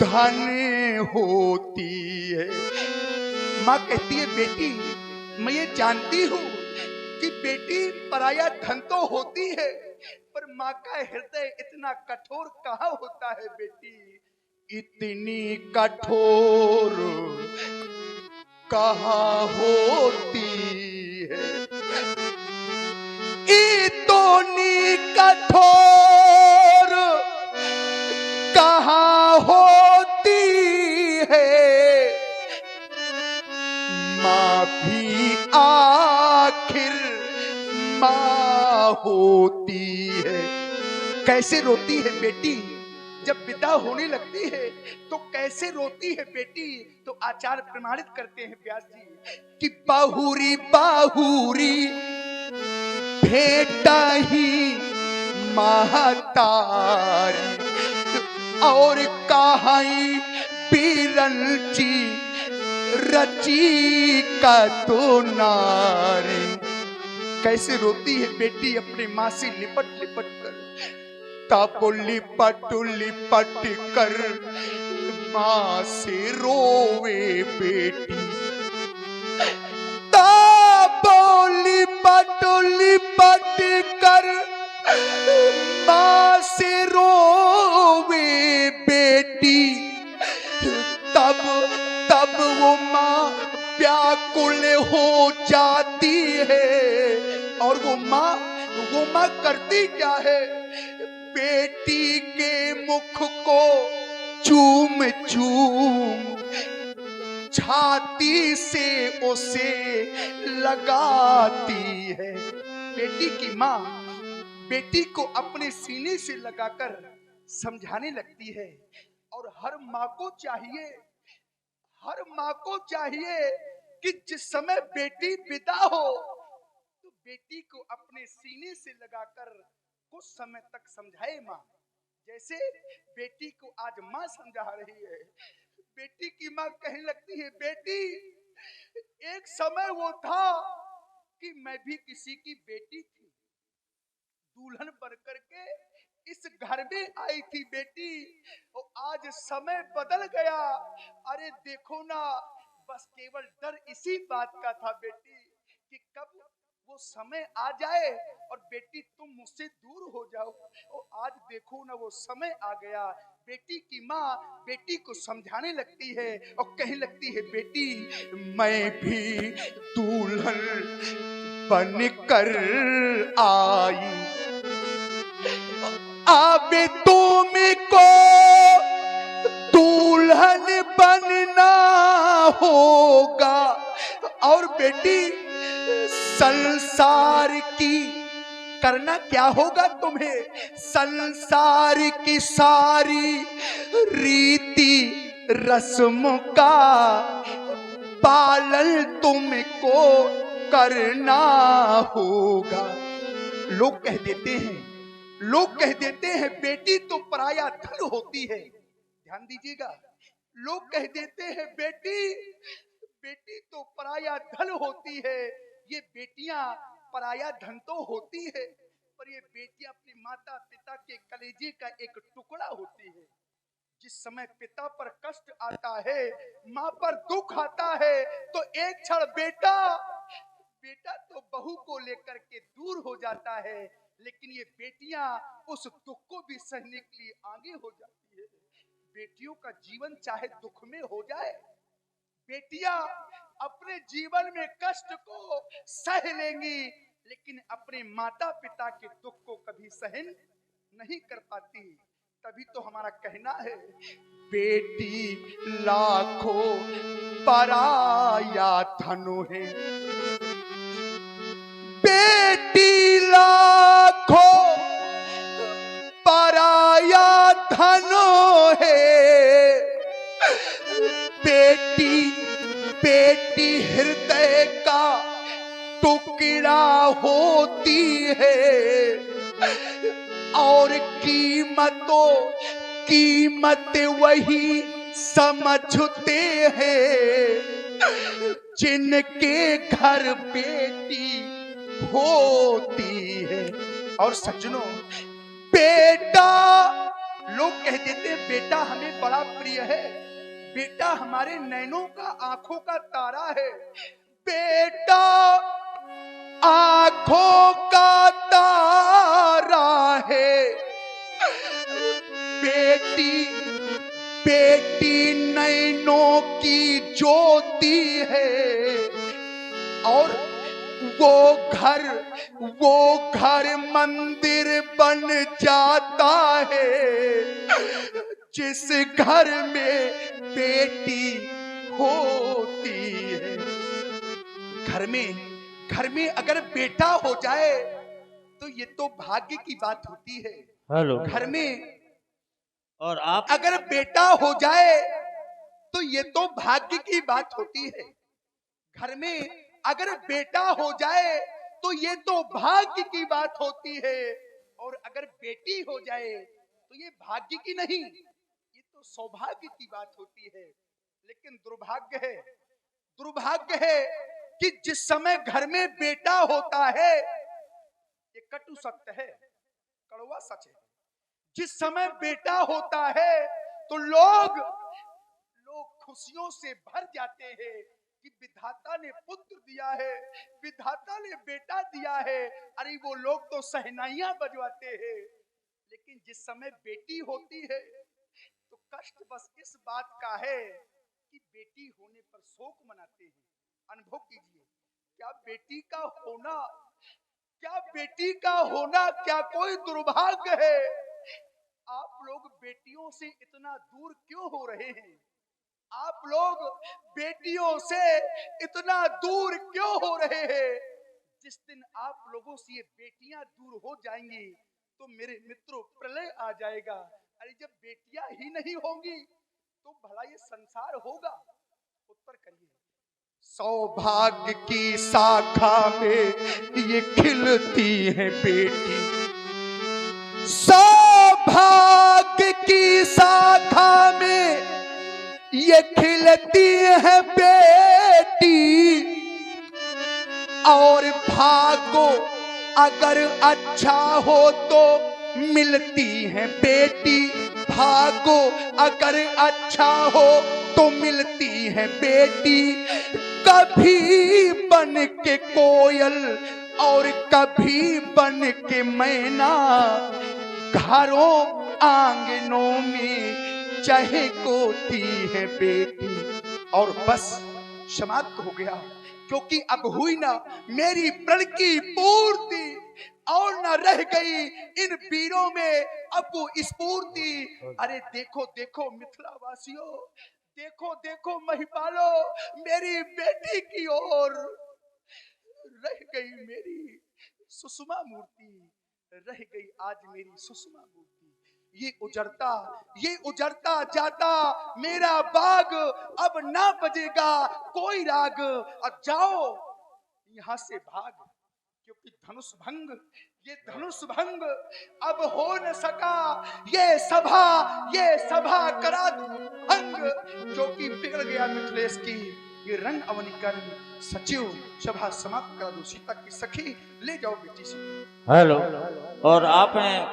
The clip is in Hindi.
धन होती है। माँ कहती है बेटी मैं ये जानती हूँ कि बेटी पराया धन तो होती है, पर माँ का हृदय इतना कठोर कहाँ होता है बेटी, इतनी कठोर कहाँ होती है, इतनी कठोर कहाँ होती है, माँ भी आखिर माँ होती है। कैसे रोती है बेटी जब विदा होने लगती है, तो कैसे रोती है बेटी, तो आचार्य प्रमाणित करते हैं व्यास जी कि बाहुरी बाहुरी भेटा ही महतारी और कहाई बिरंची रची का तो नारी। कैसे रोती है बेटी अपनी माँ से लिपट लिपट कर, तापो लिपट लिपट कर माँ से रोवे बेटी, तापो लिपट लिपट कर माँ से रोवे बेटी, तब तब वो माँ व्याकुल हो जाती है। और वो माँ करती क्या है, बेटी के मुख को चूम चूम छाती से उसे लगाती है। बेटी की माँ बेटी को अपने सीने से लगाकर समझाने लगती है। और हर माँ को चाहिए कि जिस समय बेटी विदा हो तो बेटी को अपने सीने से लगाकर कुछ समय तक समझाए माँ। जैसे बेटी को आज माँ समझा रही है, बेटी की माँ कहने लगती है बेटी एक समय वो था कि मैं भी किसी की बेटी थी, दुल्हन बनकर के इस घर में आई थी बेटी, और आज समय बदल गया। अरे देखो ना, बस केवल डर इसी बात का था बेटी कि कब वो समय आ जाए और बेटी तुम मुझसे दूर हो जाओ, और आज देखो ना वो समय आ गया। बेटी की माँ बेटी को समझाने लगती है और कहने लगती है बेटी मैं भी दुल्हन बनकर आई, अब तुमको दुल्हन बनना होगा। और बेटी संसार की करना क्या होगा तुम्हें, संसार की सारी रीति रस्म का पालन तुमको करना होगा। लोग कह देते हैं बेटी तो पराया धन होती है। ध्यान दीजिएगा, लोग कह देते हैं बेटी तो पराया धन होती है, ये बेटियां पराया धन तो होती है, पर ये बेटियां अपने माता पिता के कलेजे का एक टुकड़ा होती है। जिस समय पिता पर कष्ट आता है, माँ पर दुख आता है, तो एक क्षण बेटा तो बहू को लेकर के दूर हो जाता है, लेकिन ये बेटियां उस दुख को भी सहने के लिए आगे हो जाती है। बेटियों का जीवन चाहे दुख में हो जाए, बेटियां अपने जीवन में कष्ट को सह लेंगी, लेकिन अपने माता पिता के दुख को कभी सहन नहीं कर पाती। तभी तो हमारा कहना है बेटी लाखों पराया धन है, बेटी लाखों पराया धन है, बेटी हृदय का टुकड़ा होती है, और कीमत वही समझते हैं जिनके घर बेटी होती है। और सज्जनों, बेटा लोग कह देते हैं बेटा हमें बड़ा प्रिय है, बेटा हमारे नैनों का आंखों का तारा है। बेटा आंखों का तारा है, बेटी बेटी नैनों की ज्योति है। और वो घर मंदिर बन जाता है जिस घर में बेटी होती है। घर में अगर बेटा हो जाए तो ये तो भाग्य की बात होती है। हेलो। घर में और आप अगर बेटा हो जाए तो ये तो भाग्य की बात होती है। घर में अगर बेटा हो जाए तो ये तो भाग्य की बात होती है, और अगर बेटी हो जाए तो ये भाग्य की नहीं, ये तो सौभाग्य की बात होती है। लेकिन दुर्भाग्य है कि जिस समय घर में बेटा होता है, ये कटु सत्य है, कड़वा सच है, जिस समय बेटा होता है तो लोग खुशियों से भर जाते हैं कि विधाता ने पुत्र दिया है, विधाता ने बेटा दिया है। अरे वो लोग तो सहनाइयां बजवाते हैं। लेकिन जिस समय बेटी होती है तो कष्ट बस इस बात का है कि बेटी होने पर शोक मनाते हैं। अनुभव कीजिए, क्या बेटी का होना क्या कोई दुर्भाग्य है? आप लोग बेटियों से इतना दूर क्यों हो रहे हैं? आप लोग बेटियों से इतना दूर क्यों हो रहे हैं? जिस दिन आप लोगों से ये बेटियां दूर हो जाएंगी तो मेरे मित्रों प्रलय आ जाएगा। अरे जब बेटियां ही नहीं होंगी तो भला ये संसार होगा? उत्तर करिए। सौभाग्य की शाखा में ये खिलती है बेटी, सौभाग्य की शाखा में ये खिलती है बेटी। और भागो अगर अच्छा हो तो मिलती है बेटी, भागो अगर अच्छा हो तो मिलती है बेटी। कभी बन के कोयल और कभी बन के मैना, घरों आंगनों में चहकोती है बेटी। और बस समाप्त हो गया, क्योंकि अब हुई ना मेरी प्रण की पूर्ति, और न रह गई इन वीरों में अब वो स्फूर्ति। अरे देखो देखो मिथिला वासियों, देखो देखो महिपालो, मेरी बेटी की ओर रह गई मेरी सुषमा मूर्ति, रह गई आज मेरी सुषमा मूर्ति। ये उजड़ता जाता मेरा बाग, अब ना बजेगा कोई राग। अब जाओ यहाँ से भाग, क्योंकि धनुष भंग अब हो न सका। ये सभा करा भंग, क्योंकि बिगड़ गया मिथिलेश की ये रंग अवनिकरण। सचिव सभा समाप्त करा दो, सीता की सखी ले जाओ बेटी से। हेलो। और आपने